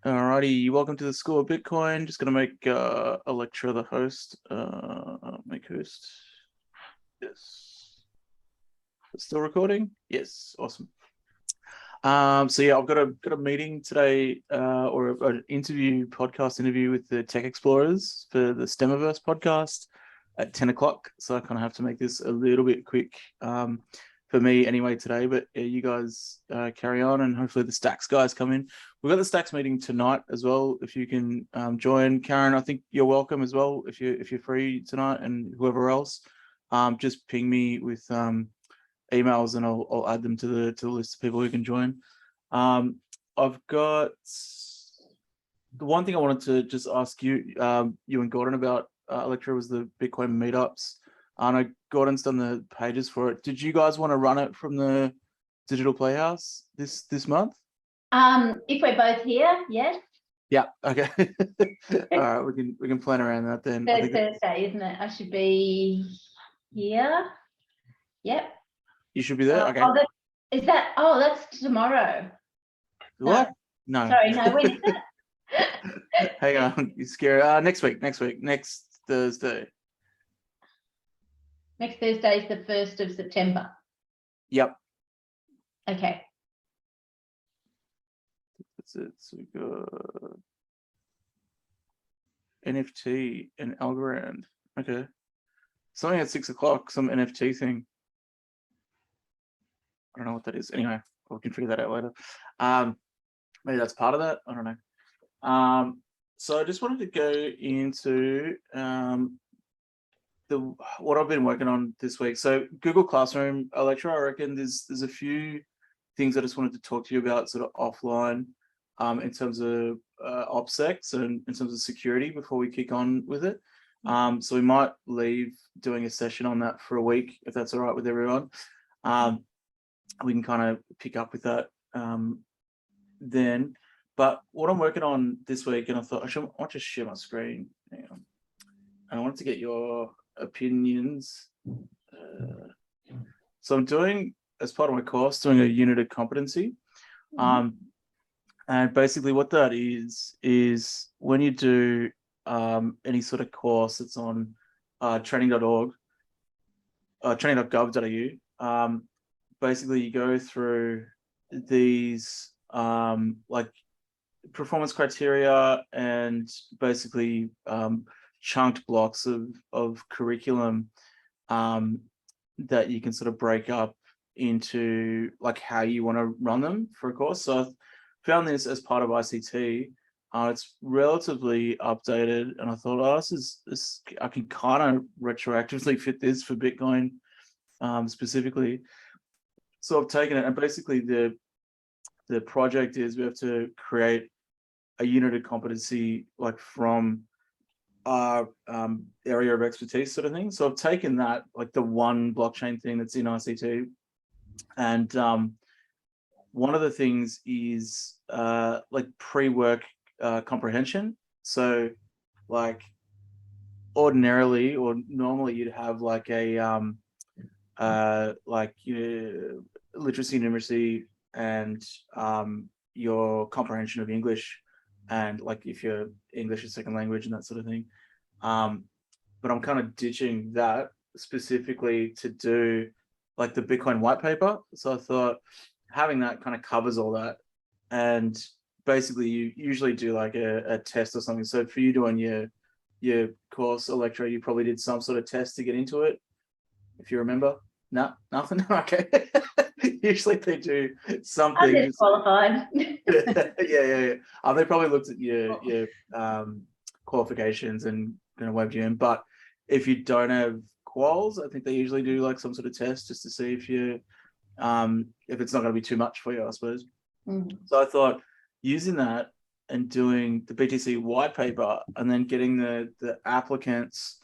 Alrighty, welcome to the School of Bitcoin. Just gonna make a lecturer the host. Make host. Yes. It's still recording? Yes, awesome. So yeah, I've got a meeting today, or an podcast interview with the Tech Explorers for the STEMiverse podcast at 10 o'clock. So I kind of have to make this a little bit quick for me anyway today. But you guys carry on, and hopefully the Stacks guys come in. We've got the Stacks meeting tonight as well. If you can join, Karen, I think you're welcome as well if you're free tonight, and whoever else, just ping me with emails and I'll add them to the list of people who can join. I've got the one thing I wanted to just ask you, you and Gordon about, Electra, was the Bitcoin meetups. I know Gordon's done the pages for it. Did you guys want to run it from the Digital Playhouse this month? If we're both here, yes. Yeah. Okay. All right. We can plan around that then. Thursday, isn't it? I should be here. Yep. You should be there. Okay. That's tomorrow. What? No. Sorry, no. When is it? Hang on, you're scary. Next Thursday. Next Thursday is the 1st of September. Yep. Okay. That's it. So we got NFT and Algorand. Okay. Something at 6 o'clock, some NFT thing. I don't know what that is. Anyway, we can figure that out later. Maybe that's part of that. I don't know. So I just wanted to go into what I've been working on this week. So Google Classroom, Electra, I reckon there's a few things I just wanted to talk to you about sort of offline, in terms of OPSECs and in terms of security before we kick on with it. So we might leave doing a session on that for a week, if that's all right with everyone. We can kind of pick up with that then. But what I'm working on this week, and I thought I want to share my screen. Hang on. And I wanted to get your opinions. So I'm doing, as part of my course, doing a unit of competency. And basically what that is when you do any sort of course that's on training.org, training.gov.au, basically you go through these like performance criteria and basically chunked blocks of curriculum that you can sort of break up into like how you want to run them for a course. So I found this as part of ICT. It's relatively updated, and I thought, this I can kind of retroactively fit this for Bitcoin specifically. So I've taken it, and basically the project is we have to create a unit of competency like from our area of expertise sort of thing. So I've taken that, like the one blockchain thing that's in ICT, and one of the things is like pre-work comprehension. So like ordinarily or normally you'd have like a literacy, numeracy, and your comprehension of English, and like if you're English as second language and that sort of thing. But I'm kind of ditching that specifically to do like the Bitcoin white paper. So I thought having that kind of covers all that. And basically you usually do like a test or something. So for you doing your course, Electra, you probably did some sort of test to get into it, if you remember. No, nothing. Okay. Usually they do something. I'm disqualified. Yeah. They probably looked at your qualifications and webbed you in. But if you don't have quals, I think they usually do like some sort of test just to see if you if it's not going to be too much for you, I suppose. So I thought using that and doing the BTC white paper and then getting the applicants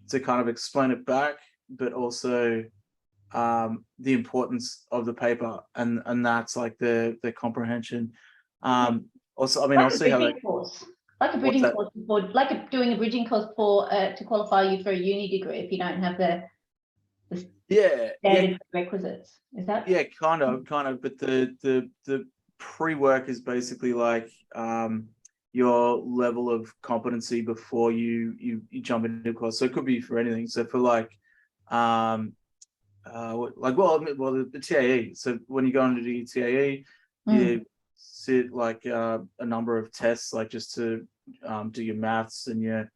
to kind of explain it back, but also the importance of the paper, and that's like the comprehension. Also, I mean, I'll see how that course. Like a bridging course before, like doing a bridging course for to qualify you for a uni degree if you don't have the standard requisites. Is that? Yeah, kind of. But the pre-work is basically like your level of competency before you jump into a course. So it could be for anything. So for like the TAE. So when you go into the TAE, you sit like a number of tests, like just to do your maths and your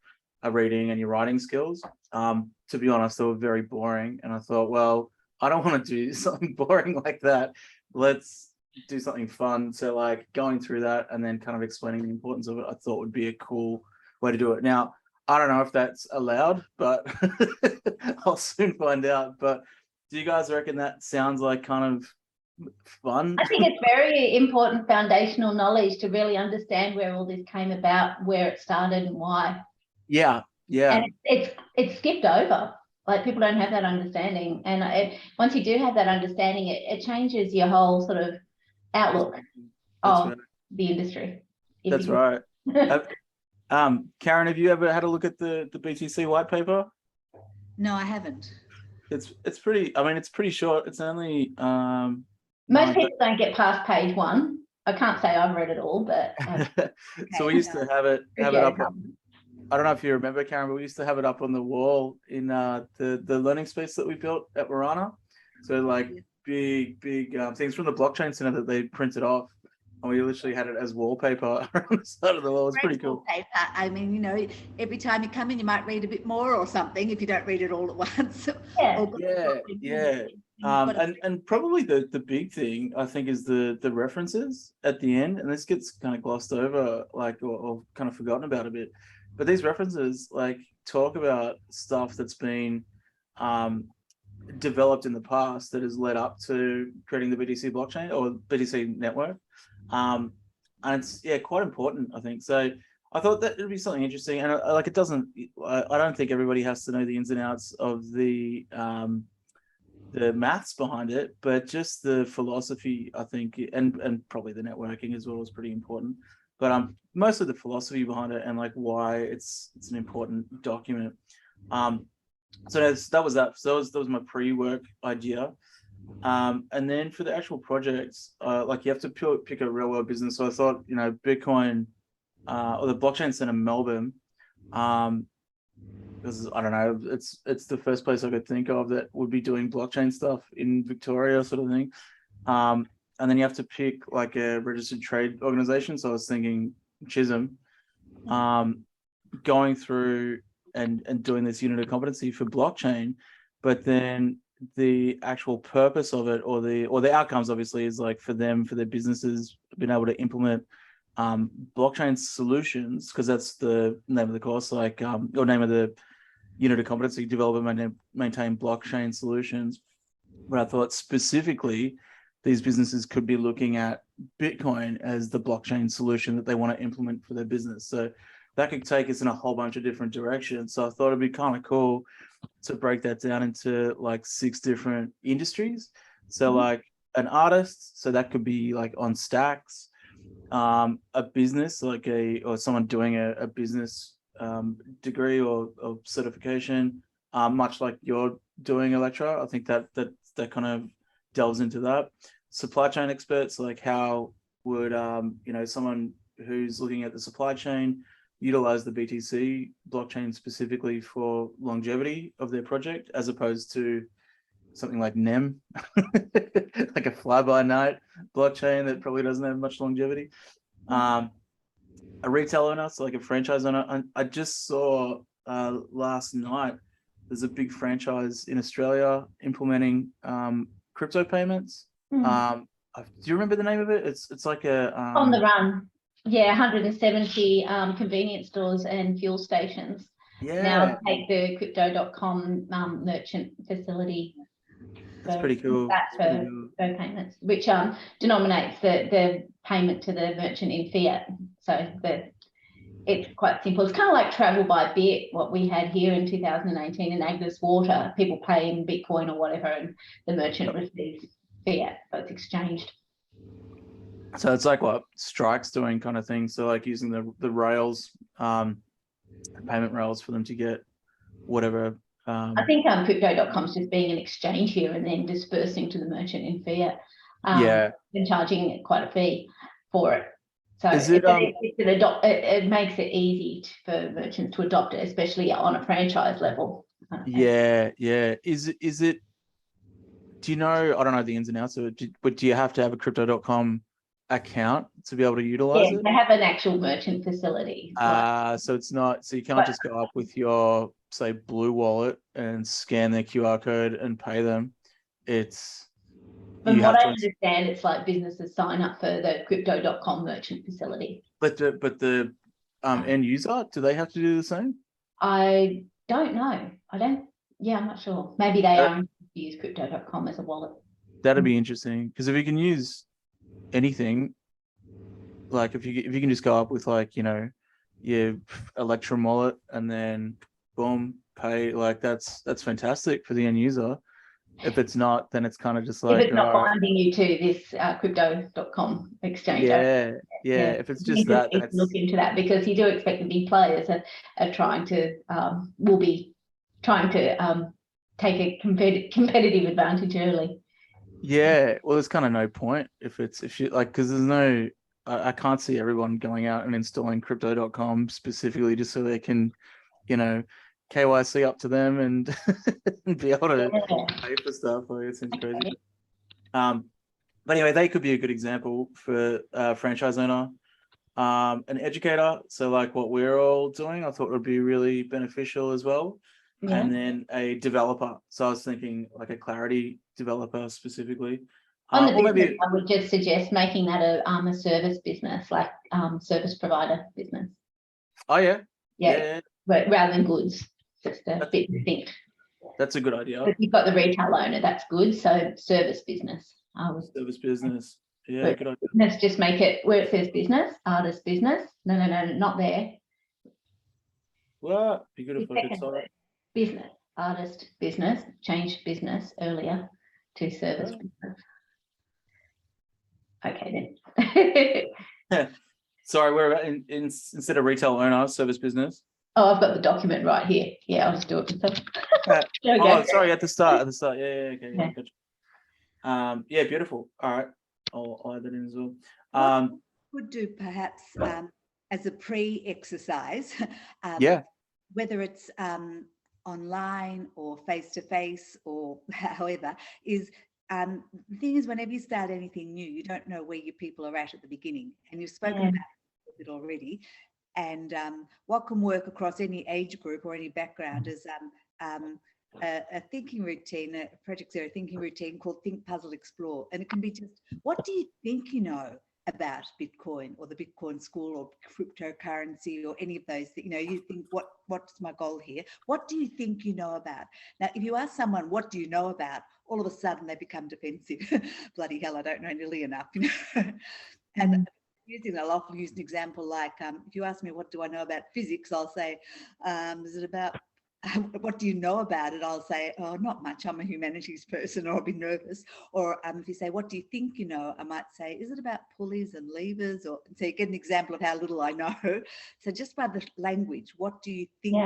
reading and your writing skills. To be honest, they were very boring, and I thought, well, I don't want to do something boring like that. Let's do something fun. So like going through that and then kind of explaining the importance of it, I thought would be a cool way to do it. Now, I don't know if that's allowed, but I'll soon find out. But do you guys reckon that sounds like kind of fun? I think it's very important foundational knowledge to really understand where all this came about, where it started and why. Yeah. And it's skipped over. Like people don't have that understanding. And once you do have that understanding, it changes your whole sort of outlook of the industry. That's right. Karen, have you ever had a look at the BTC white paper? No, I haven't. It's pretty, I mean, it's pretty short. It's only most people don't get past page 1. I can't say I've read it all, but so we used to have it up. I don't know if you remember, Karen, but we used to have it up on the wall in the learning space that we built at Marana. So like big things from the blockchain center that they printed off, and we literally had it as wallpaper on the side of the wall. It's pretty cool. Wallpaper. I mean, you know, every time you come in, you might read a bit more or something if you don't read it all at once. And probably the big thing I think is the references at the end, and this gets kind of glossed over, like or kind of forgotten about a bit. But these references like talk about stuff that's been developed in the past that has led up to creating the BTC blockchain or BTC network. And it's quite important, I think. So I thought that it'd be something interesting, and like it doesn't. I don't think everybody has to know the ins and outs of the maths behind it, but just the philosophy, I think, and probably the networking as well is pretty important. But mostly the philosophy behind it and like why it's an important document. So that was that. So that was my pre-work idea. And then for the actual projects, like you have to pick a real world business. So I thought, you know, Bitcoin or the Blockchain Center Melbourne, because I don't know, it's the first place I could think of that would be doing blockchain stuff in Victoria, sort of thing. And then you have to pick like a registered trade organization. So I was thinking Chisholm, going through and doing this unit of competency for blockchain, but then the actual purpose of it or the outcomes obviously is like for their businesses being able to implement blockchain solutions, because that's the name of the course, like or name of the unit of competency, develop and maintain blockchain solutions. But I thought specifically these businesses could be looking at Bitcoin as the blockchain solution that they want to implement for their business. So that could take us in a whole bunch of different directions. So I thought it'd be kind of cool to break that down into like 6 different industries. So like an artist, so that could be like on Stacks, a business like or someone doing a business degree or certification, much like you're doing, Electra. I think that kind of delves into that. Supply chain experts, like how would you know, someone who's looking at the supply chain utilize the BTC blockchain specifically for longevity of their project, as opposed to something like NEM, like a fly-by-night blockchain that probably doesn't have much longevity. A retail owner, so like a franchise owner. I just saw last night there's a big franchise in Australia implementing crypto payments. Do you remember the name of it? It's like a On the Run. Yeah, 170 convenience stores and fuel stations. Yeah. Now take the crypto.com merchant facility. That's pretty cool. That's for Go payments, which denominates the payment to the merchant in fiat. So it's quite simple. It's kind of like travel by bit, what we had here in 2018 in Agnes Water. People pay in Bitcoin or whatever, and the merchant receives fiat, so it's exchanged. So it's like what Strike's doing, kind of thing. So like using the rails, payment rails for them to get whatever. I think crypto.com is just being an exchange here and then dispersing to the merchant in fiat. And charging quite a fee for it. So Is it, it makes it easy for merchants to adopt it, especially on a franchise level. yeah. Is it, do you know, I don't know the ins and outs of it, but do you have to have a crypto.com account to be able to utilize it? They have an actual merchant facility. So it's not, so you can't just go up with your, say, Blue Wallet and scan their QR code and pay them. It's, From what I understand, it's like businesses sign up for the crypto.com merchant facility. but the end user, do they have to do the same? I don't know. I'm not sure. Maybe they use crypto.com as a wallet. That'd be interesting, because if you can use anything, like if you can just go up with, like, you know, your Electrum wallet and then boom, pay, like that's fantastic for the end user. If it's not, then it's kind of just like, if it's not binding you to this crypto.com exchange. Yeah. If it's just that, then look into that, because you do expect the big players are trying to will be trying to take a competitive advantage early. Yeah, well, there's kind of no point if you like, because there's no, I can't see everyone going out and installing crypto.com specifically just so they can, you know, KYC up to them and, and be able to pay for stuff. Like, it seems crazy. But anyway, they could be a good example for a franchise owner, an educator. So like what we're all doing, I thought would be really beneficial as well. Yeah. And then a developer. So I was thinking like a Clarity developer specifically. On the or business, maybe, I would just suggest making that a service business, like service provider business. oh yeah. Yeah. But rather than goods, just a bit distinct. That's a good idea. If you've got the retail owner, that's good. So service business. Service business. Yeah, good idea. Let's just make it where it says business, artist business. No, not there. Well, be good if I could solve it. Business, artist business, change business earlier to service business. Okay then. Sorry, we're instead of retail owner, service business. Oh, I've got the document right here. Yeah, I'll just do it myself. Oh, sorry, at the start. Yeah, okay, yeah, gotcha. Yeah, beautiful. All right, I'll add that in as well. What could do perhaps as a pre-exercise, whether it's online or face-to-face or however, is the thing is, whenever you start anything new, you don't know where your people are at the beginning, and you've spoken about it already. And what can work across any age group or any background is a thinking routine, a Project Zero thinking routine called Think, Puzzle, Explore. And it can be just, what do you think you know about Bitcoin or the Bitcoin school or cryptocurrency or any of those? You know, you think, what's my goal here? What do you think you know about? Now, if you ask someone, what do you know about? All of a sudden they become defensive. Bloody hell, I don't know nearly enough. You know? And I'll often use an example like, if you ask me, what do I know about physics? I'll say, is it about, what do you know about it? I'll say, oh, not much. I'm a humanities person, or I'll be nervous. Or if you say, what do you think you know? I might say, is it about pulleys and levers? Or so you get an example of how little I know. So just by the language, what do you think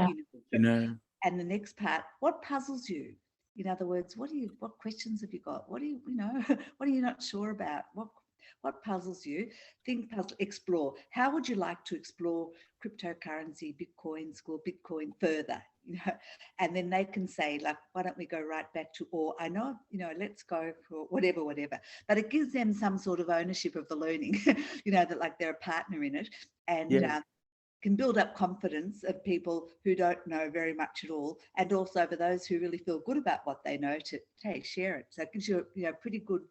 you know? And the next part, what puzzles you? In other words, what questions have you got? What do you know? What are you not sure about? What puzzles you? Think, puzzle, explore. How would you like to explore cryptocurrency, Bitcoin school, Bitcoin further? You know, and then they can say, like, why don't we go right back to, or I know, you know, let's go for whatever. But it gives them some sort of ownership of the learning, you know, that like they're a partner in it, and can build up confidence of people who don't know very much at all, and also for those who really feel good about what they know to share it. So it gives you, you know, pretty good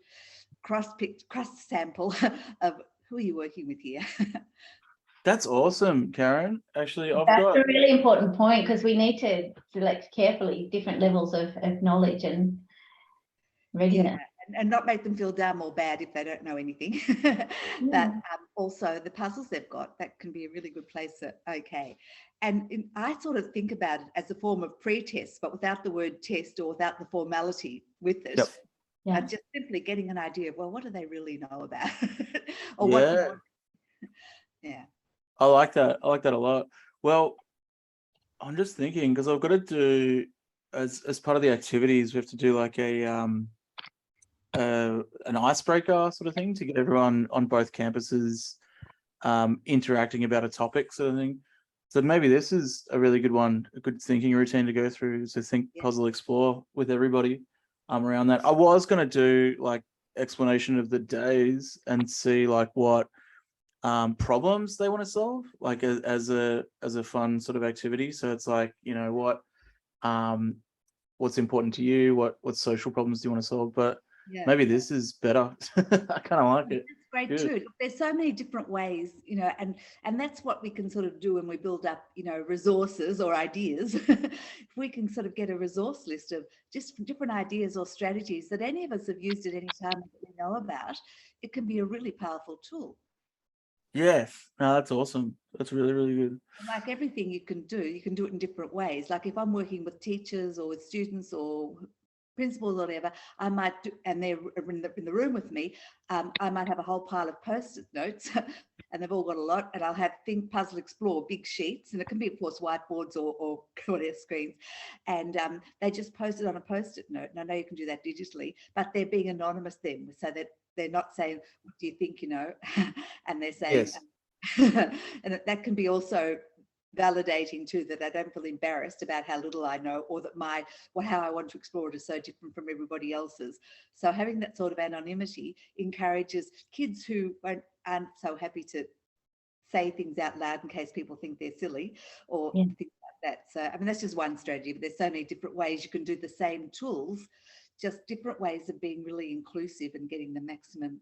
cross sample of who are you working with here. That's awesome, Karen. Actually, that's a really important point, because we need to select carefully different levels of knowledge and readiness. And not make them feel dumb or bad if they don't know anything. But also the puzzles they've got, that can be a really good place to, And I sort of think about it as a form of pre-test, but without the word test or without the formality with it. Just simply getting an idea of, well, what do they really know about? Or I like that. I like that a lot. Well, I'm just thinking, because I've got to do, as part of the activities, we have to do like an icebreaker sort of thing to get everyone on both campuses interacting about a topic sort of thing. So maybe this is a really good one, a good thinking routine to go through. So think, puzzle, explore with everybody around that. I was going to do like explanation of the days and see like what problems they want to solve, like as a fun sort of activity. So it's like, you know, what's important to you, what social problems do you want to solve, but maybe this is better. I kind of like it. It's great too. There's so many different ways, you know, and that's what we can sort of do when we build up, you know, resources or ideas. If we can sort of get a resource list of just different ideas or strategies that any of us have used at any time that we know about, it can be a really powerful tool. Yes, no, that's awesome. That's really, really good. Like everything you can do it in different ways. Like if I'm working with teachers or with students or principals or whatever, I might do, and they're in the room with me, I might have a whole pile of post-it notes and they've all got a lot, and I'll have think, puzzle, explore, big sheets, and it can be of course whiteboards or whatever screens, and they just post it on a post-it note. And I know you can do that digitally, but they're being anonymous then, so that they're not saying, what do you think, you know, and they're saying, and that can be also validating too, that I don't feel embarrassed about how little I know, or that how I want to explore it is so different from everybody else's. So having that sort of anonymity encourages kids who aren't so happy to say things out loud in case people think they're silly or things like that. So I mean, that's just one strategy, but there's so many different ways you can do the same tools, just different ways of being really inclusive and getting the maximum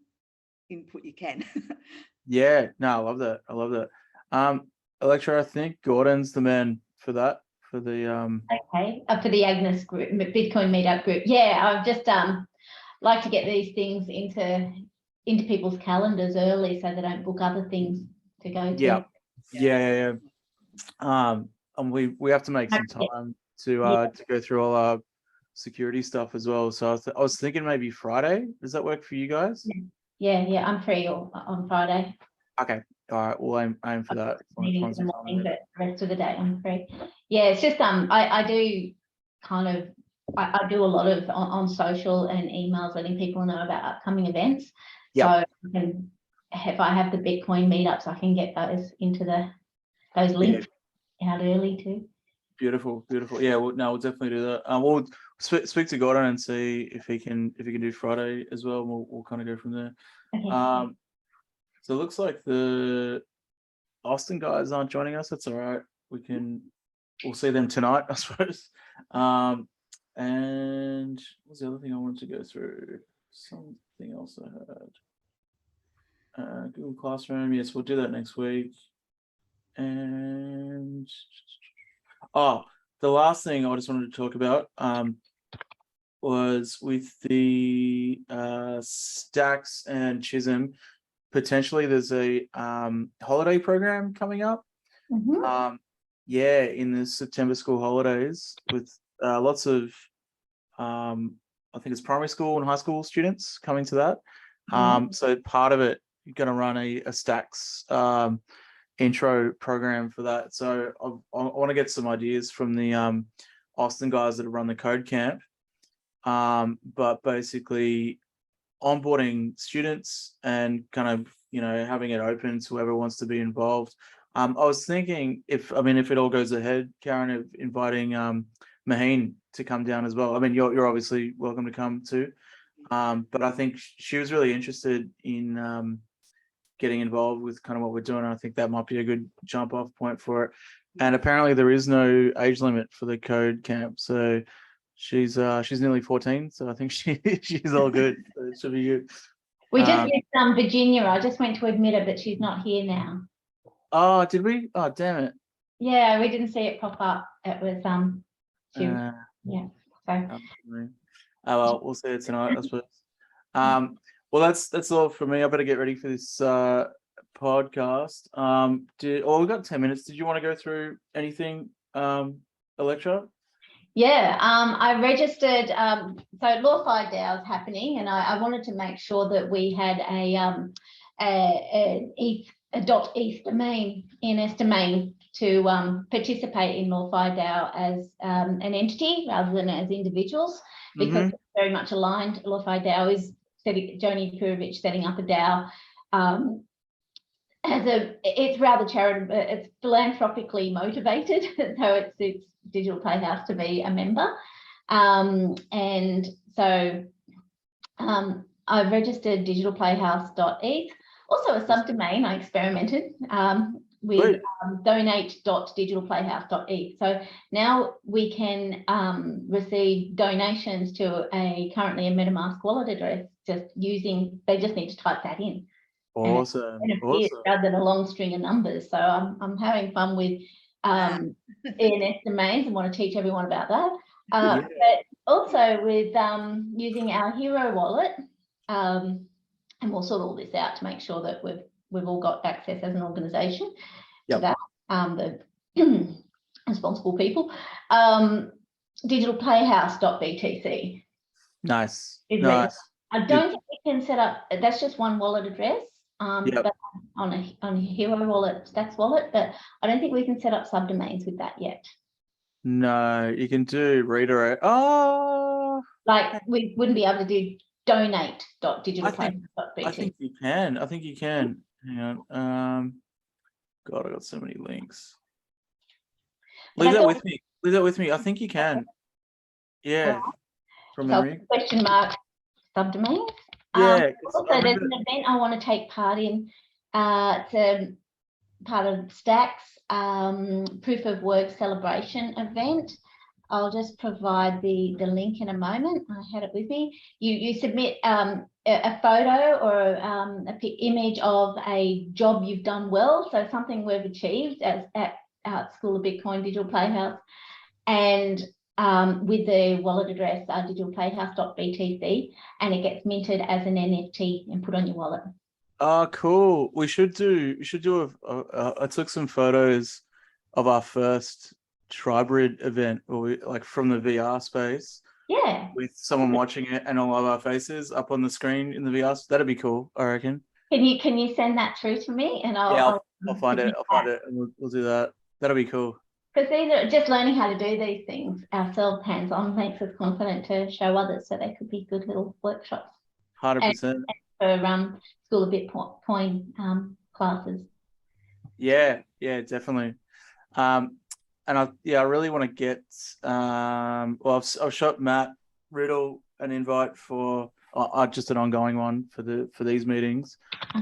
input you can. Yeah, no, I love that. I love that. Electra, I think Gordon's the man for that, for the for the Agnes group, Bitcoin meetup group. Yeah, I've just like to get these things into people's calendars early so they don't book other things to go to. Yeah. And we have to make some time to go through all our security stuff as well. So I was thinking maybe Friday. Does that work for you guys? Yeah, I'm free on Friday. Okay. All right. We'll aim for that. Meetings in the morning, but the rest of the day I'm free. Yeah, it's just I do kind of I do a lot of on social and emails letting people know about upcoming events. So if I have the Bitcoin meetups, I can get those into those links out early too. Beautiful. Yeah, we'll definitely do that. We'll speak to Gordon and see if he can do Friday as well. We'll kind of go from there. Okay. So it looks like the Austin guys aren't joining us. That's all right. We'll see them tonight, I suppose. And what's the other thing I wanted to go through? Something else I heard. Google Classroom. Yes, we'll do that next week. And the last thing I just wanted to talk about was with the Stacks and Chisholm. Potentially, there's a holiday program coming up. Mm-hmm. In the September school holidays with lots of, I think it's primary school and high school students coming to that. So part of it, you're going to run a Stacks intro program for that. So I want to get some ideas from the Austin guys that have run the code camp. But basically onboarding students and kind of, you know, having it open to whoever wants to be involved. I was thinking if it all goes ahead, Karen, of inviting Maheen to come down as well. I mean, you're obviously welcome to come too. But I think she was really interested in getting involved with kind of what we're doing. I think that might be a good jump off point for it. And apparently there is no age limit for the code camp. So she's nearly 14. So I think she's all good. So it should be good. We just missed Virginia. I just went to admit her, but she's not here now. Oh, did we? Oh, damn it. Yeah, we didn't see it pop up. It was Oh well, we'll see it tonight, I suppose. Well, that's all for me. I better get ready for this podcast. We've got 10 minutes. Did you want to go through anything, Electra? Yeah, I registered. So Lawfi DAO is happening, and I wanted to make sure that we had a .eth domain, ENS domain, to participate in Lawfi DAO as an entity rather than as individuals, because it's very much aligned. Lawfi DAO is Joni Purovich setting up a DAO it's rather charitable, it's philanthropically motivated. So it suits Digital Playhouse to be a member. And so I've registered digitalplayhouse.eth, also a subdomain. I experimented with donate.digitalplayhouse.eth. So now we can receive donations to currently a MetaMask wallet address, they just need to type that in. Awesome. Rather than a long string of numbers. So I'm having fun with ENS domains and want to teach everyone about that. But also with using our Hiro wallet, and we'll sort all this out to make sure that we've all got access as an organisation to that. The responsible people. Digitalplayhouse.btc. Nice. I don't think we can set up. That's just one wallet address. But on a Hiro wallet, Stats wallet, but I don't think we can set up subdomains with that yet. No, you can do redirect. Oh, like we wouldn't be able to do donate.digitalplayhouse.bt. I think you can. Hang on. God, I got so many links. Leave that with me. I think you can. Yeah. From memory. Question mark subdomains. Yeah. Also, there's an event I want to take part in. It's a part of Stack's proof of work celebration event. I'll just provide the link in a moment. I had it with me. You submit a photo or a image of a job you've done well, so something we've achieved at School of Bitcoin Digital Playhouse, and with the wallet address digitalplayhouse.btc, and it gets minted as an NFT and put on your wallet. Oh, cool. We should do I took some photos of our first Tribrid event, like from the VR space. Yeah. With someone watching it and all of our faces up on the screen in the VR. That'd be cool, I reckon. Can you send that through to me, and I'll find it. And we'll do that. That'll be cool. Because these are just learning how to do these things ourselves, hands-on, makes us confident to show others. So they could be good little workshops. 100%. For School of Bitcoin classes. Yeah, definitely. And I really want to get. I've shot Matt Riddle an invite for just an ongoing one for these meetings,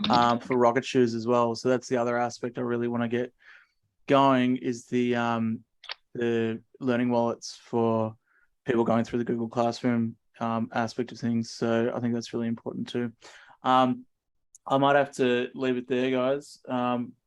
for Rocket Shoes as well. So that's the other aspect I really want to get going, is the learning wallets for people going through the Google Classroom aspect of things. So I think that's really important too. I might have to leave it there, guys.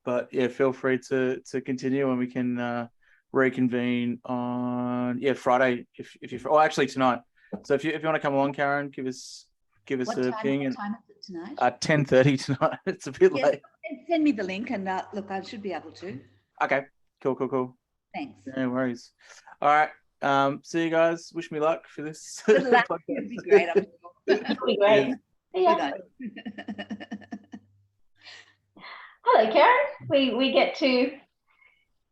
But yeah, feel free to continue, and we can reconvene on Friday if you, or actually tonight. So if you want to come along, Karen, give us a ping. What time is it tonight? 10:30 tonight. It's a bit late. Send me the link, and look, I should be able to. Okay, cool. Thanks. No worries. All right. See you guys. Wish me luck for this. Good luck. It'll be great. I'm sure. It'll be great. Yeah. Hello, Karen. We get to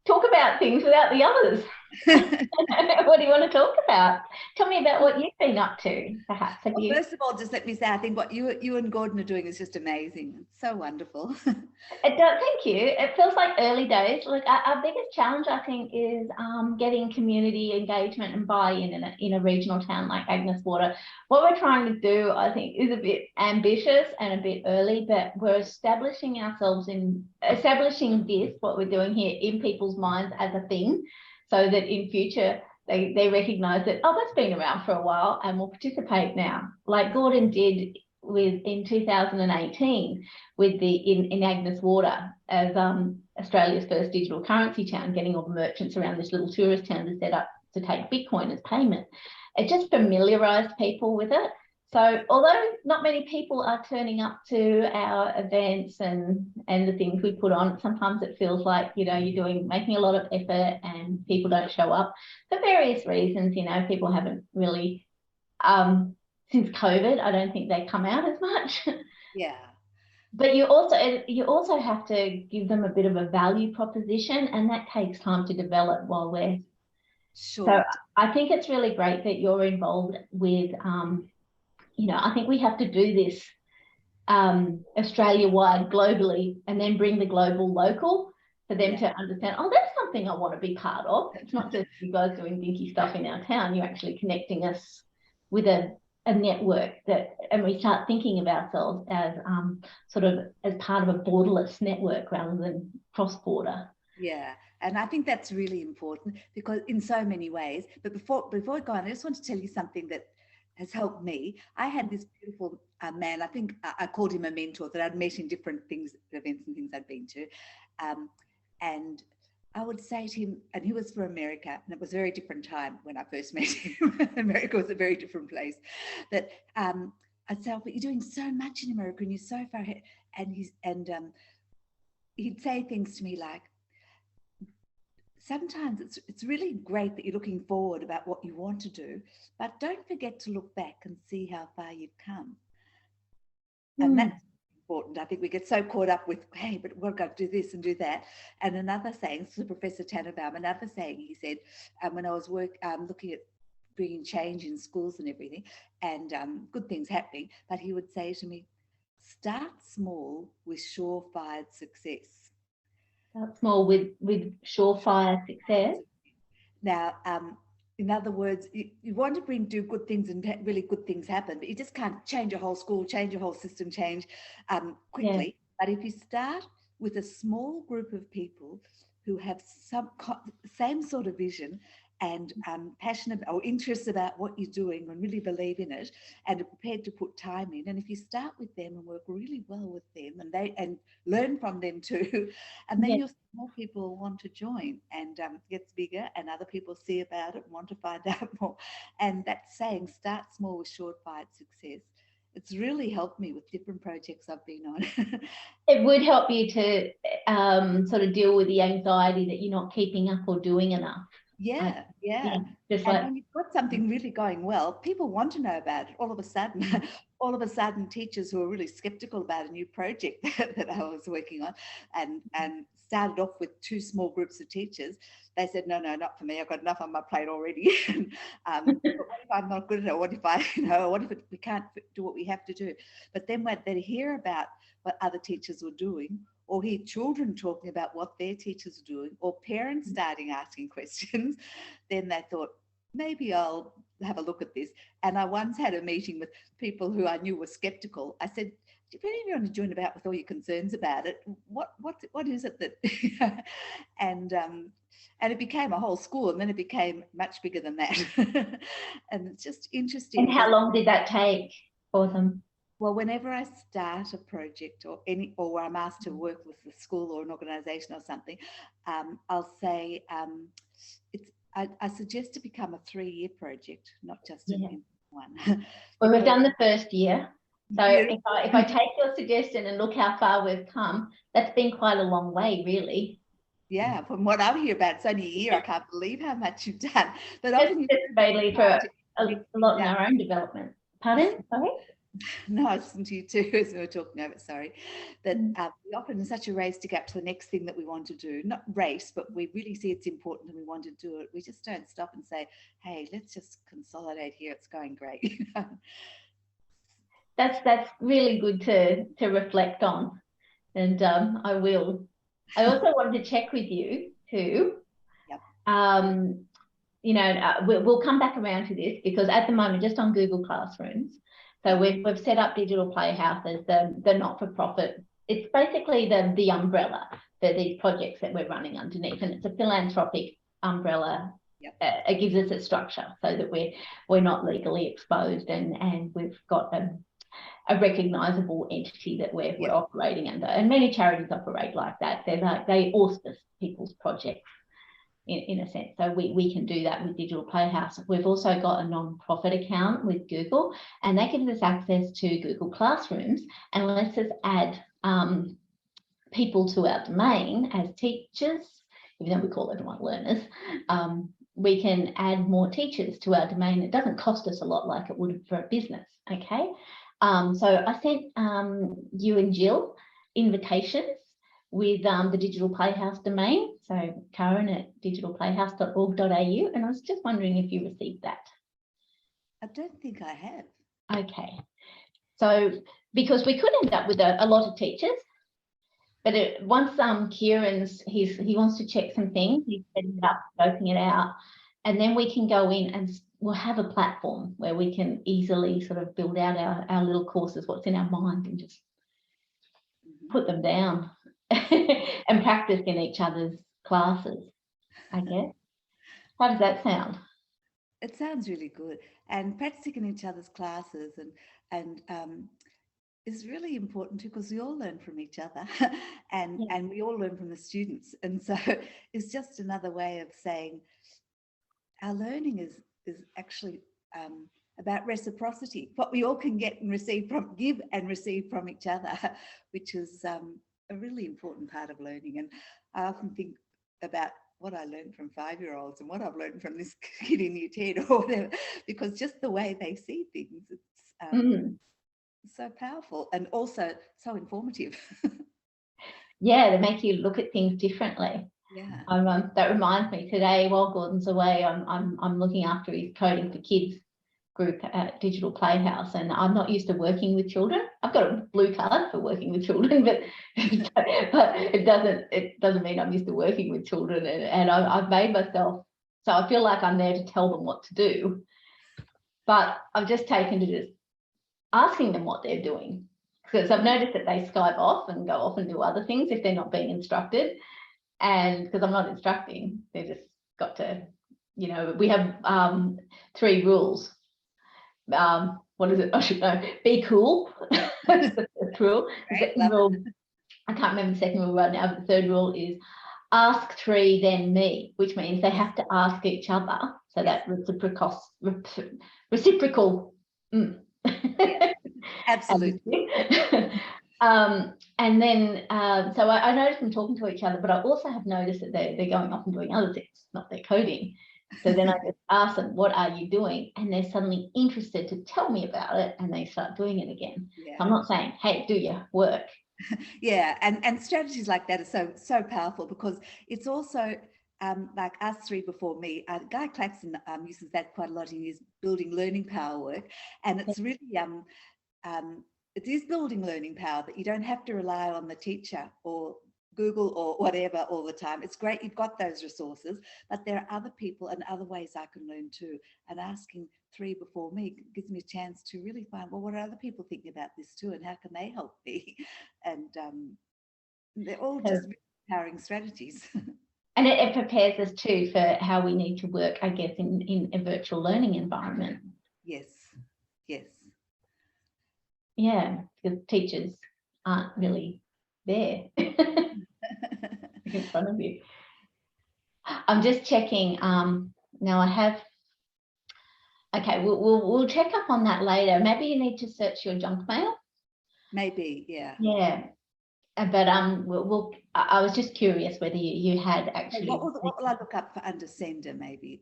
talk about things without the others. What do you want to talk about? Tell me about what you've been up to, perhaps. First of all, just let me say, I think what you and Gordon are doing is just amazing. It's so wonderful. It does. Thank you. It feels like early days. Look, our biggest challenge, I think, is getting community engagement and buy-in in a regional town like Agnes Water. What we're trying to do, I think, is a bit ambitious and a bit early, but we're establishing this, what we're doing here, in people's minds as a thing, so that in future they recognise that, oh, that's been around for a while and will participate now, like Gordon did in 2018 with in Agnes Water as Australia's first digital currency town, getting all the merchants around this little tourist town to set up to take Bitcoin as payment. It just familiarised people with it. So although not many people are turning up to our events and the things we put on, sometimes it feels like, you're making a lot of effort and people don't show up for various reasons. People haven't really, since COVID, I don't think they come out as much. Yeah. But you also have to give them a bit of a value proposition, and that takes time to develop while we're. Sure. So I think it's really great that you're involved with, I think we have to do this Australia-wide, globally, and then bring the global local for them to understand, oh, that's something I want to be part of. It's not just you guys doing dinky stuff in our town, you're actually connecting us with a network and we start thinking of ourselves as sort of as part of a borderless network rather than cross-border. Yeah, and I think that's really important because in so many ways. But before we go on, I just want to tell you something that has helped me. I had this beautiful man, I think I called him a mentor, that I'd met in different things, events and things I'd been to. And I would say to him, and he was from America, and it was a very different time when I first met him. America was a very different place. That I'd say, oh, but you're doing so much in America and you're so far ahead. And he'd say things to me like, sometimes it's really great that you're looking forward about what you want to do, but don't forget to look back and see how far you've come. And that's important. I think we get so caught up with, hey, but we're going to do this and do that. And another saying, this is Professor Tannenbaum, another saying he said, when I was looking at bringing change in schools and everything, and good things happening, but he would say to me, start small with surefire success. Start small with surefire success. Now, in other words, you want to do good things and really good things happen, but you just can't change a whole school, change a whole system, change quickly. Yeah. But if you start with a small group of people who have same sort of vision and passionate or interest about what you're doing and really believe in it and are prepared to put time in, and if you start with them and work really well with them and learn from them too, and then you'll see more people want to join and gets bigger and other people see about it and want to find out more. And that saying, start small with surefire success, it's really helped me with different projects I've been on. It would help you to sort of deal with the anxiety that you're not keeping up or doing enough. Yeah. Just and like when you've got something really going well, people want to know about it. All of a sudden, teachers who are really skeptical about a new project that I was working on and started off with 2 small groups of teachers, they said, no, not for me. I've got enough on my plate already. But what if I'm not good at it? What if we can't do what we have to do? But then when they hear about what other teachers were doing, or hear children talking about what their teachers are doing, or parents starting asking questions, then they thought, maybe I'll have a look at this. And I once had a meeting with people who I knew were skeptical. I said, if any of you want to join about with all your concerns about it, what is it that and it became a whole school, and then it became much bigger than that. And it's just interesting. And how long did that take for them? Well, whenever I start a project or I'm asked to work with the school or an organisation or something, I'll say I suggest to become a 3-year project, not just one. Well, we've done the first year. So if I take your suggestion and look how far we've come, that's been quite a long way, really. Yeah, from what I hear about, it's only a year. I can't believe how much you've done. But often it's mainly for a lot in our own development. Pardon? Sorry? No, I listened to you too as we were talking over, sorry. That we often in such a race to get to the next thing that we want to do. Not race, but we really see it's important and we want to do it. We just don't stop and say, hey, let's just consolidate here. It's going great. That's really good to reflect on. And I will. I also wanted to check with you too. Yep. We'll come back around to this because at the moment, just on Google Classrooms, so we've set up Digital Playhouse as the not-for-profit. It's basically the umbrella for these projects that we're running underneath, and it's a philanthropic umbrella. Yep. It gives us a structure so that we're not legally exposed, and we've got a recognisable entity that we're operating under. And many charities operate like that. They auspice people's projects in a sense. So we can do that with Digital Playhouse. We've also got a non-profit account with Google, and that gives us access to Google Classrooms and lets us add people to our domain as teachers, even though we call everyone learners. We can add more teachers to our domain. It doesn't cost us a lot like it would for a business, okay? So I sent you and Jill invitations with the Digital Playhouse domain, so Karen at digitalplayhouse.org.au, and I was just wondering if you received that. I don't think I have. Okay. So because we could end up with a lot of teachers, but once Kieran's, he wants to check some things, he's setting it up, scoping it out, and then we can go in and we'll have a platform where we can easily sort of build out our little courses, what's in our mind, and just put them down and practice in each other's classes, I guess. How does that sound? It sounds really good. And practicing in each other's classes and is really important too, because we all learn from each other and we all learn from the students. And so it's just another way of saying our learning is actually about reciprocity, what we all can get and receive from, give and receive from each other, which is a really important part of learning. And I often think about what I learned from 5-year-olds and what I've learned from this kid in year 10 or whatever, because just the way they see things, it's so powerful and also so informative. Yeah, they make you look at things differently. Yeah. That reminds me, today while Gordon's away, I'm looking after his coding for kids group at Digital Playhouse, and I'm not used to working with children. I've got a blue card for working with children, but it doesn't mean I'm used to working with children, and I've made myself, so I feel like I'm there to tell them what to do, but I've just taken to just asking them what they're doing, because I've noticed that they Skype off and go off and do other things if they're not being instructed. And because I'm not instructing, they just got to, we have 3 rules. What is it? I should know. Be cool. That's the first rule. The second rule, I can't remember the second rule right now, but the third rule is ask 3, then me, which means they have to ask each other. So that reciprocal. Absolutely. And then, so I noticed them talking to each other, but I also have noticed that they're going off and doing other things, not their coding. So then I just ask them, what are you doing? And they're suddenly interested to tell me about it, and they start doing it again. Yeah. So I'm not saying, hey, do your work. Yeah, and strategies like that are so powerful, because it's also like us 3 before me. Guy Claxton uses that quite a lot in his building learning power work, and it's really it is building learning power, that you don't have to rely on the teacher or Google or whatever all the time. It's great you've got those resources, but there are other people and other ways I can learn too. And asking 3 before me gives me a chance to really find, well, what are other people thinking about this too, and how can they help me? And they're all just empowering strategies. And it prepares us too for how we need to work, I guess, in a virtual learning environment. Yes, yes. Yeah, because teachers aren't really there in front of you. I'm just checking. Now I have. Okay, we'll check up on that later. Maybe you need to search your junk mail. Maybe, yeah. Yeah, but I was just curious whether you had actually. What will I look up for under sender? Maybe.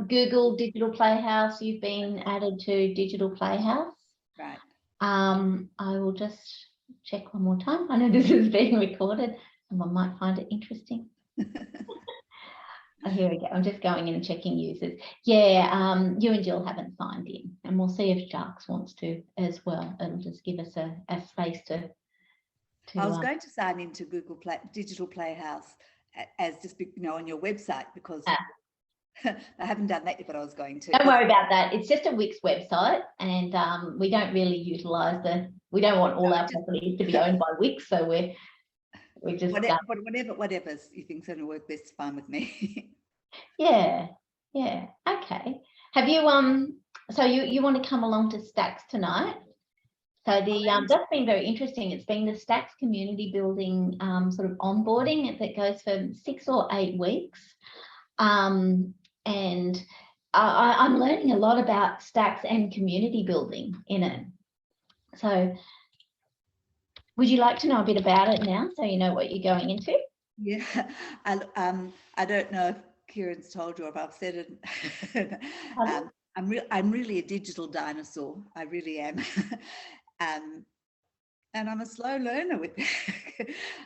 Google Digital Playhouse. You've been added to Digital Playhouse. Right. I will just check one more time. I know this is being recorded. Someone might find it interesting. Oh, here we go. I'm just going in and checking users. Yeah, you and Jill haven't signed in, and we'll see if Jacques wants to as well. It'll just give us a space to I was going to sign into Digital Playhouse as just on your website, because I haven't done that yet, but I was going to. Don't worry about that. It's just a Wix website, and we don't really utilise we don't want all our properties to be owned by Wix, so we just whatever you think's going to work best is fine with me. yeah, okay. Have you so you want to come along to Stacks tonight? So that's been very interesting. It's been the Stacks community building sort of onboarding that goes for 6 or 8 weeks, and I'm learning a lot about Stacks and community building in it. So would you like to know a bit about it now, so you know what you're going into? Yeah, I don't know if Kieran's told you or if I've said it. I'm really a digital dinosaur. I really am. And I'm a slow learner with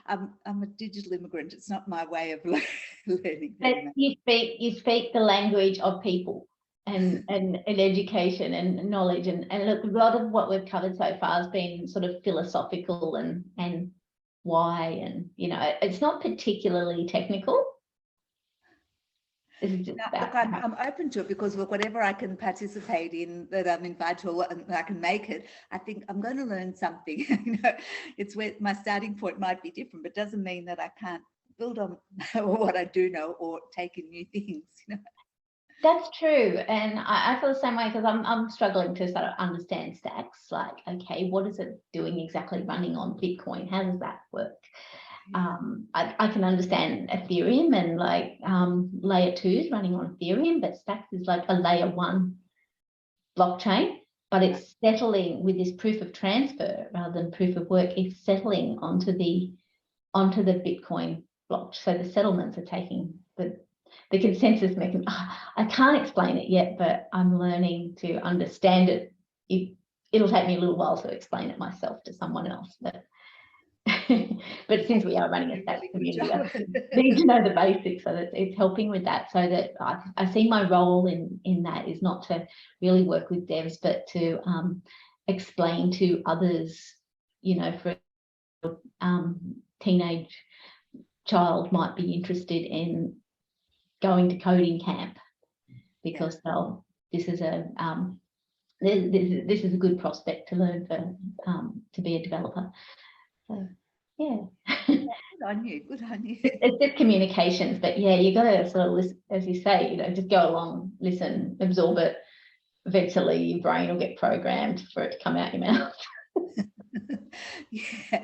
I'm a digital immigrant. It's not my way of learning. But you speak the language of people. and education and knowledge, and look, a lot of what we've covered so far has been sort of philosophical and why, and it's not particularly technical. Look, I'm open to it, because look, whatever I can participate in that I'm invited to, and I can make it, I think I'm going to learn something. It's where my starting point might be different, but doesn't mean that I can't build on what I do know or take in new things. That's true, and I feel the same way, because I'm struggling to sort of understand stacks. Like, okay, what is it doing exactly running on Bitcoin? How does that work? I can understand Ethereum and like layer 2s running on Ethereum, but Stacks is like a layer 1 blockchain, but it's settling with this proof of transfer rather than proof of work. It's settling onto the Bitcoin block. So the settlements are taking the consensus mechanism. I can't explain it yet, but I'm learning to understand it. It'll take me a little while to explain it myself to someone else, but but since we are running a Stacks community, I need to know the basics, so that it's helping with that, so that I see my role in that is not to really work with devs, but to explain to others, for teenage child might be interested in going to coding camp, because this is a good prospect to learn for to be a developer. So yeah. Good on you. It's just communications, but yeah, you got to sort of listen, as you say, just go along, listen, absorb it. Eventually your brain will get programmed for it to come out your mouth. Yeah.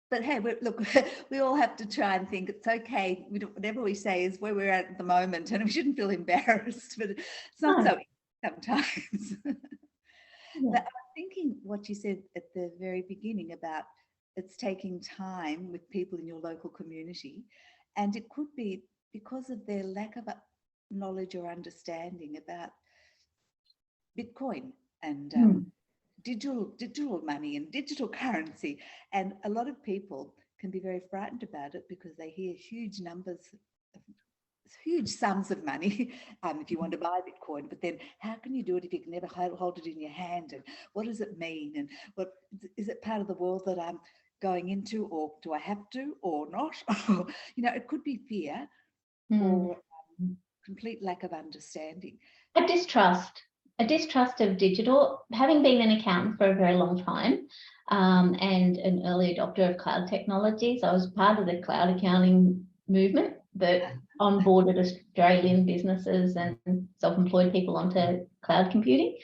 But hey, look, we all have to try and think it's okay. Whatever we say is where we're at the moment, and we shouldn't feel embarrassed, but it's not so easy sometimes. Yeah. But I was thinking what you said at the very beginning about it's taking time with people in your local community, and it could be because of their lack of knowledge or understanding about Bitcoin and digital money and digital currency. And a lot of people can be very frightened about it because they hear huge sums of money if you want to buy Bitcoin, but then how can you do it if you can never hold it in your hand, and what does it mean, and what is it part of the world that I'm going into, or do I have to or not? It could be fear or complete lack of understanding. A distrust of digital. Having been an accountant for a very long time and an early adopter of cloud technologies, I was part of the cloud accounting movement that onboarded Australian businesses and self-employed people onto cloud computing.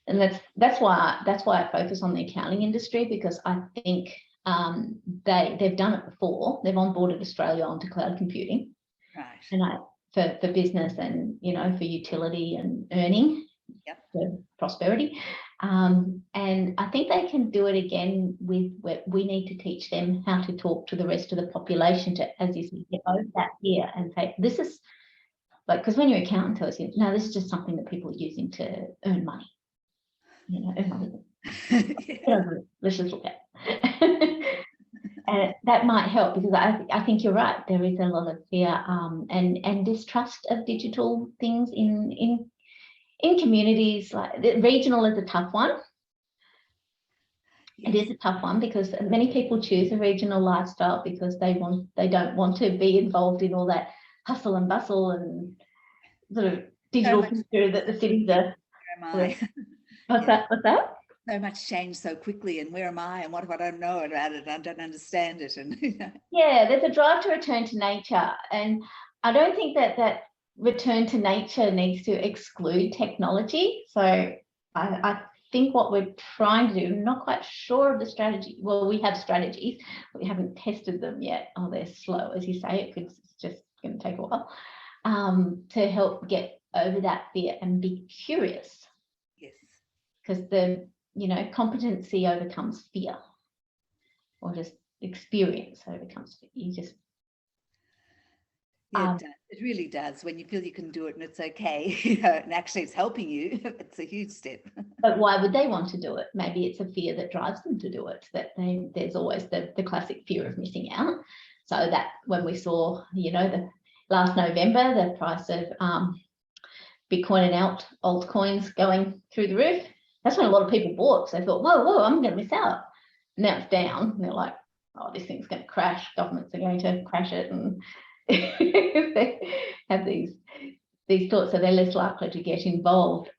And that's why I focus on the accounting industry, because I think they've done it before. They've onboarded Australia onto cloud computing, right? And for business and for utility and earning, for prosperity. And I think they can do it again with we need to teach them how to talk to the rest of the population to, as you said, get over that fear and say, this is like, because when your accountant tells you, no, this is just something that people are using to earn money. Earn money. Let's just look at it. And that might help, because I think you're right. There is a lot of fear and distrust of digital things in communities. Like regional is a tough one. It is a tough one because many people choose a regional lifestyle because they don't want to be involved in all that hustle and bustle and sort of digital future that the cities are. Where am I? What's that? So much change so quickly, and where am I, and what if I don't know about it, I don't understand it, and yeah, there's a drive to return to nature, and I don't think that return to nature needs to exclude technology. So I think what we're trying to do, I'm not quite sure of the strategy. Well, we have strategies, but we haven't tested them yet. Oh, they're slow, as you say. It's just going to take a while to help get over that fear and be curious. Yes, because competency overcomes fear, or just experience overcomes fear. You just it really does. When you feel you can do it and it's okay, and actually it's helping you, it's a huge step. But why would they want to do it? Maybe it's a fear that drives them to do it. That there's always the classic fear of missing out. So that when we saw, the last November, the price of Bitcoin and altcoins going through the roof. That's when a lot of people bought, because they thought, whoa, I'm going to miss out. Now it's down. And they're like, oh, this thing's going to crash. Governments are going to crash it. And they have these thoughts, so they're less likely to get involved.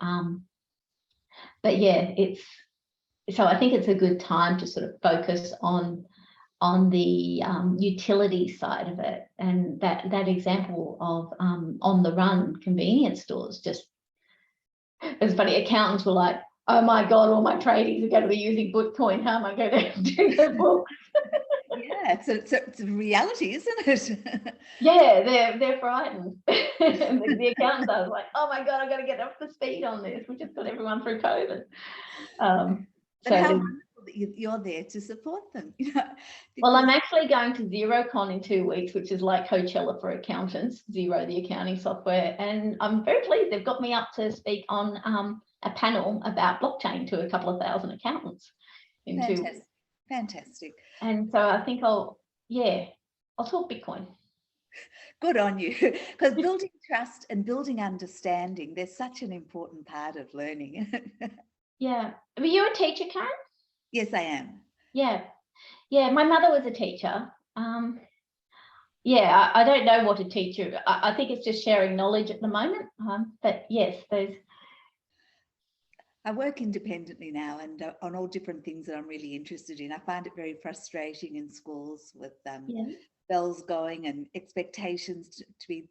But yeah, so I think it's a good time to sort of focus on the utility side of it. And that example of on the run convenience stores, just, it's funny, accountants were like, oh my God, all my tradies are going to be using Bitcoin. How am I going to do the books? Yeah, it's a reality, isn't it? Yeah, they're frightened. The accountants are like, oh my God, I've got to get up to speed on this. We just got everyone through COVID. But how wonderful that you're there to support them. Well, I'm actually going to XeroCon in 2 weeks, which is like Coachella for accountants, Xero, the accounting software. And I'm very pleased they've got me up to speak on a panel about blockchain to a couple of thousand accountants. Fantastic. And so I think I'll talk Bitcoin. Good on you, because building trust and building understanding, they're such an important part of learning. Yeah. Were you a teacher, Karen? Yes, I am. Yeah. My mother was a teacher. I don't know what a teacher. I think it's just sharing knowledge at the moment. But yes, I work independently now, and on all different things that I'm really interested in. I find it very frustrating in schools with bells going and expectations to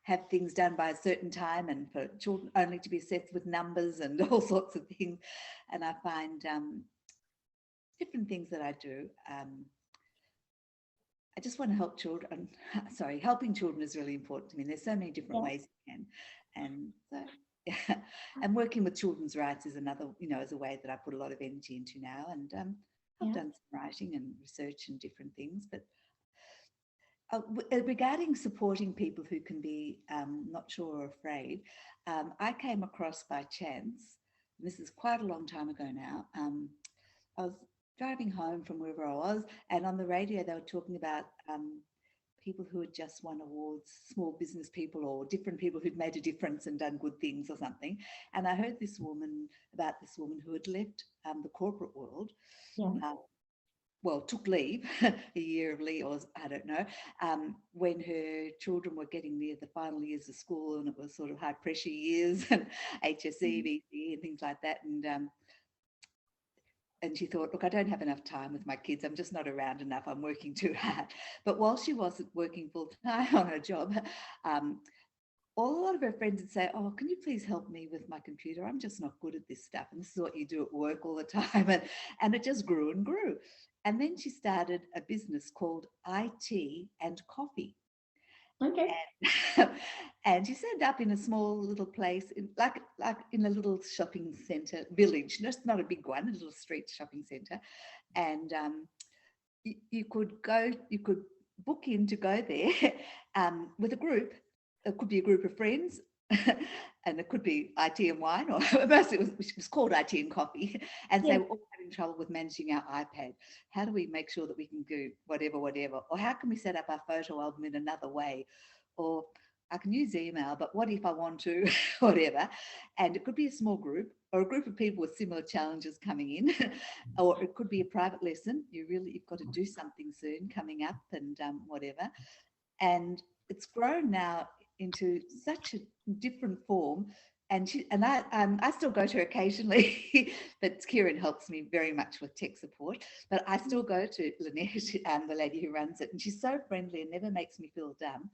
have things done by a certain time, and for children only to be assessed with numbers and all sorts of things. And I find different things that I do. I just want to help children. Sorry, helping children is really important to me. There's so many different ways you can. And so, yeah, and working with children's rights is another, is a way that I put a lot of energy into now. And I've done some writing and research and different things. But regarding supporting people who can be not sure or afraid, I came across by chance, this is quite a long time ago now, I was driving home from wherever I was, and on the radio they were talking about people who had just won awards, small business people or different people who'd made a difference and done good things or something. And I heard about this woman who had left the corporate world, took leave, a year of leave, or I don't know, when her children were getting near the final years of school, and it was sort of high pressure years and HSE, BCE and things like that. And she thought, look, I don't have enough time with my kids. I'm just not around enough. I'm working too hard. But while she wasn't working full time on her job, a lot of her friends would say, oh, can you please help me with my computer? I'm just not good at this stuff. And this is what you do at work all the time. And it just grew and grew. And then she started a business called IT and Coffee. Okay. And she set up in a small little place, like in a little shopping centre village. Just not a big one, a little street shopping centre. And you could book in to go there with a group. It could be a group of friends, and it could be IT and wine, or mostly it was called IT and Coffee. And so they were all having trouble with managing our iPad. How do we make sure that we can do whatever? Or how can we set up our photo album in another way? Or I can use email, but what if I want to, whatever? And it could be a small group or a group of people with similar challenges coming in, or it could be a private lesson. You've got to do something soon coming up and whatever. And it's grown now into such a different form. And I still go to her occasionally, but Kieran helps me very much with tech support. But I still go to Lynette, the lady who runs it, and she's so friendly and never makes me feel dumb.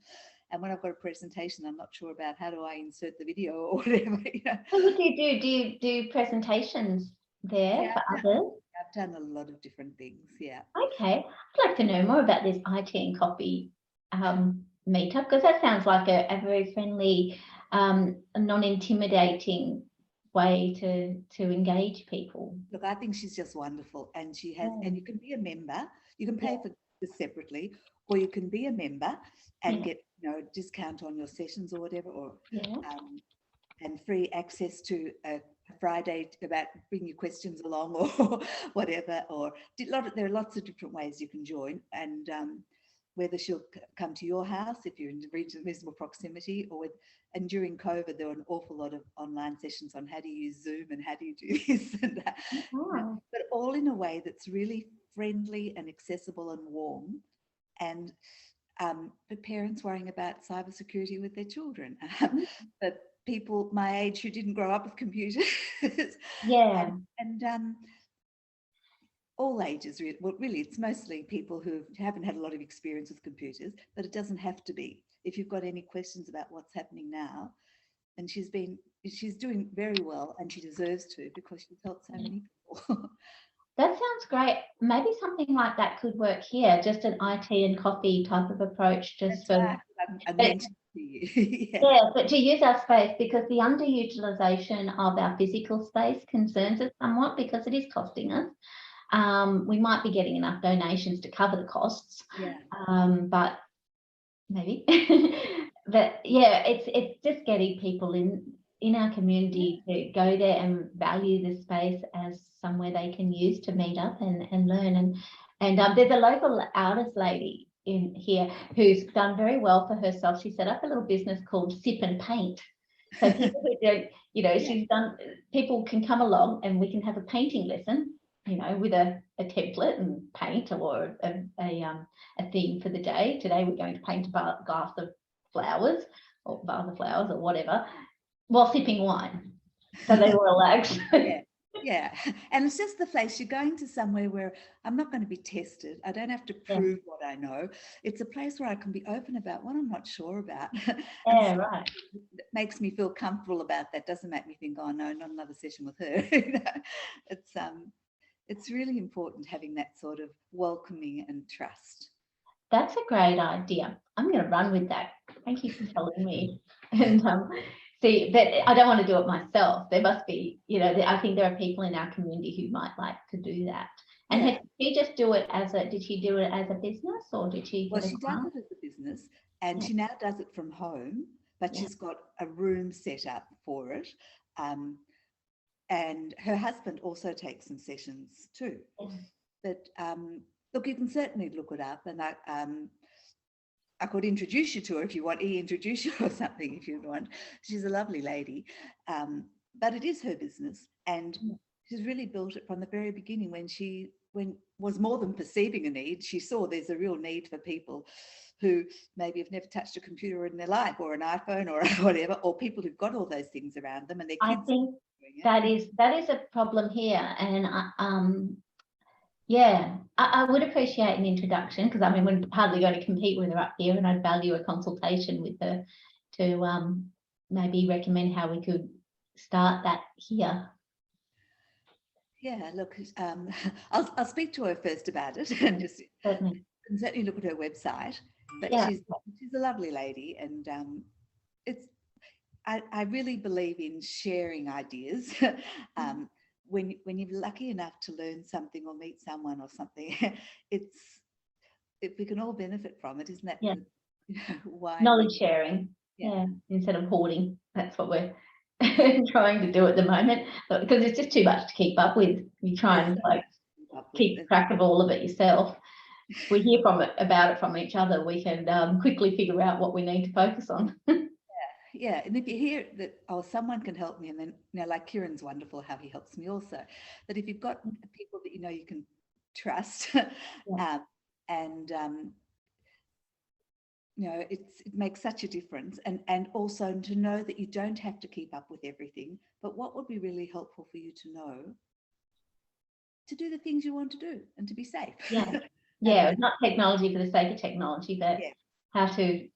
And when I've got a presentation, I'm not sure about how do I insert the video or whatever. So what do you do? Do you do presentations there for others? I've done a lot of different things, yeah. Okay, I'd like to know more about this IT and Coffee meetup, because that sounds like a very friendly, non-intimidating way to engage people. Look, I think she's just wonderful, and she has, and you can be a member. You can pay for this separately, or you can be a member and get a discount on your sessions or whatever, or and free access to a Friday about bring your questions along or whatever. Or there are lots of different ways you can join, and whether she'll come to your house if you're in reasonable proximity, and during COVID, there were an awful lot of online sessions on how to use Zoom and how do you do this and that, but all in a way that's really friendly and accessible and warm. And for parents worrying about cybersecurity with their children, but people my age who didn't grow up with computers, and all ages. Well, really, it's mostly people who haven't had a lot of experience with computers, but it doesn't have to be. If you've got any questions about what's happening now, and she's doing very well, and she deserves to, because she's helped so many people. That sounds great. Maybe something like that could work here, just an IT and coffee type of approach, just for. Right. I mentioned to you. Yeah, but to use our space, because the underutilization of our physical space concerns us somewhat, because it is costing us. We might be getting enough donations to cover the costs, but maybe. But yeah, it's just getting people in our community to go there and value this space as somewhere they can use to meet up and learn. And there's a local artist lady in here who's done very well for herself. She set up a little business called Sip and Paint. So people who don't, she's done. People can come along and we can have a painting lesson, with a template and paint, or a theme for the day. Today we're going to paint a glass of flowers or vase of flowers or whatever, while sipping wine. So they were relaxed. Yeah. And it's just the place. You're going to somewhere where I'm not going to be tested. I don't have to prove what I know. It's a place where I can be open about what I'm not sure about. Yeah, right. It makes me feel comfortable about that. Doesn't make me think, oh no, not another session with her. It's really important having that sort of welcoming and trust. That's a great idea. I'm going to run with that. Thank you for telling me. And see, but I don't want to do it myself. There must be, I think there are people in our community who might like to do that. And did she just do it did she do it as a business, or did she? Well, she does it as a business, and she now does it from home, but she's got a room set up for it. And her husband also takes some sessions too. But look, you can certainly look it up, and I could introduce you to her if you want, introduce you or something if you want. She's a lovely lady, but it is her business, and she's really built it from the very beginning. When was more than perceiving a need, she saw there's a real need for people who maybe have never touched a computer in their life, or an iPhone or whatever, or people who've got all those things around them and their kids. I think that is a problem here, and I would appreciate an introduction, because we're hardly going to compete with her up here, and I'd value a consultation with her to maybe recommend how we could start that here. Yeah, look, I'll speak to her first about it, and just certainly look at her website. But she's a lovely lady, and I really believe in sharing ideas. When you're lucky enough to learn something or meet someone or something, we can all benefit from it, isn't that? Why knowledge sharing, instead of hoarding. That's what we're trying to do at the moment, because it's just too much to keep up with. You try and keep track of all of it yourself. We hear about it from each other. We can quickly figure out what we need to focus on. Yeah, and if you hear that, someone can help me, and then like Kieran's wonderful how he helps me also. That if you've got people that you can trust, and it makes such a difference, and also to know that you don't have to keep up with everything, but what would be really helpful for you to know to do the things you want to do and to be safe. Not technology for the sake of technology, but how to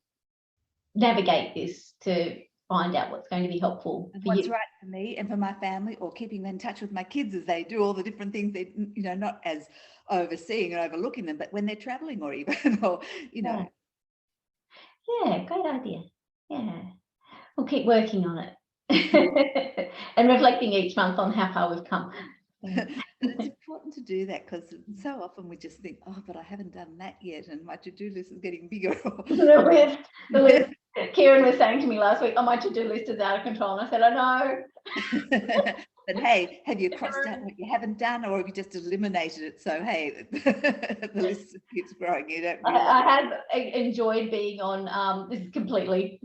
navigate this to find out what's going to be helpful and for what's you. right for me and for my family, or keeping in touch with my kids as they do all the different things they, not as overseeing and overlooking them, but when they're traveling, or even, or Yeah, great idea. Yeah, we'll keep working on it and reflecting each month on how far we've come. But it's important to do that, because so often we just think, but I haven't done that yet, and my to-do list is getting bigger. The list. Kieran was saying to me last week, my to-do list is out of control, and I said, I know. But hey, have you crossed out what you haven't done, or have you just eliminated it? So hey, the list keeps growing. You don't realize. I have enjoyed being on, this is completely,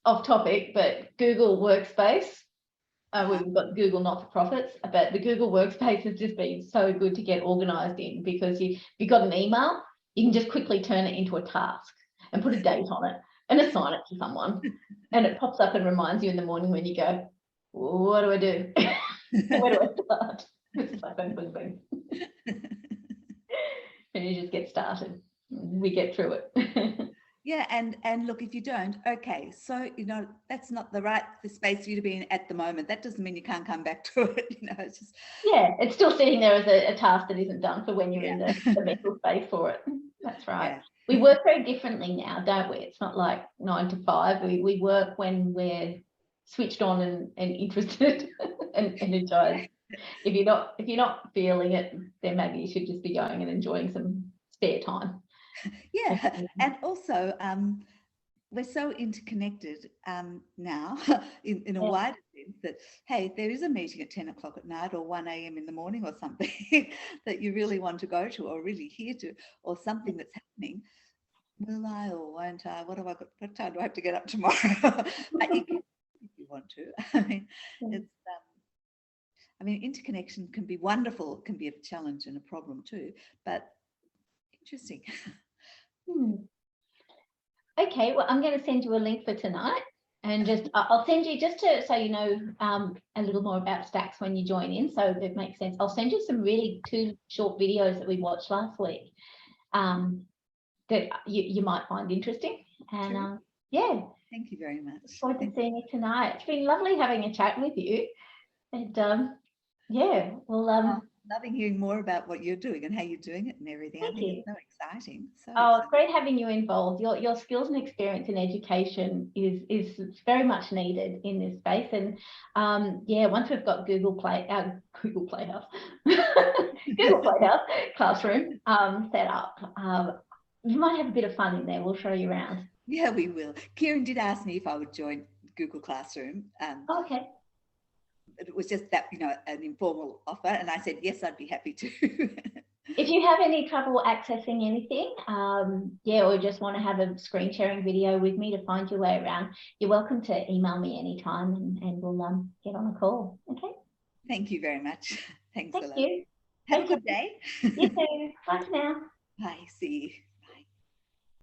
off topic, but Google Workspace. We've got Google not-for-profits, but the Google Workspace has just been so good to get organised in, because if you've got an email, you can just quickly turn it into a task and put a date on it and assign it to someone. And it pops up and reminds you in the morning when you go, what do I do? Where do I start? It's like boom, boom, boom. And you just get started. We get through it. Yeah, and look, if you don't, okay, so that's not the space for you to be in at the moment. That doesn't mean you can't come back to it. It's just it's still sitting there as a task that isn't done for when you're in the mental space for it. That's right. Yeah. We work very differently now, don't we? It's not like 9 to 5. We work when we're switched on and interested and energized. If you're not feeling it, then maybe you should just be going and enjoying some spare time. Yeah, and also we're so interconnected now in a wider sense that, hey, there is a meeting at 10 o'clock at night or 1 a.m. in the morning or something that you really want to go to or really hear to, or something that's happening. Will I or won't I? What time do I have to get up tomorrow? But you can, if you want to. I mean, interconnection can be wonderful. It can be a challenge and a problem too, but interesting. Okay, well, I'm going to send you a link for tonight, and just I'll send you just so you know a little more about Stacks when you join in, so it makes sense. I'll send you some really 2 short videos that we watched last week that you might find interesting. And thank you very much. Look forward to seeing you tonight. It's been lovely having a chat with you, and loving hearing more about what you're doing and how you're doing it and everything. I think it's so exciting. It's great having you involved. Your skills and experience in education is very much needed in this space. And once we've got Google Playhouse, Google Playhouse classroom set up, you might have a bit of fun in there. We'll show you around. Yeah, we will. Kieran did ask me if I would join Google Classroom. Okay. It was just that, an informal offer, and I said, yes, I'd be happy to. If you have any trouble accessing anything, or just want to have a screen sharing video with me to find your way around, you're welcome to email me anytime, and we'll get on a call. Okay. Thank you very much. Thanks a lot. Thank you. Have a good day. You too. Bye for now. Bye. See you.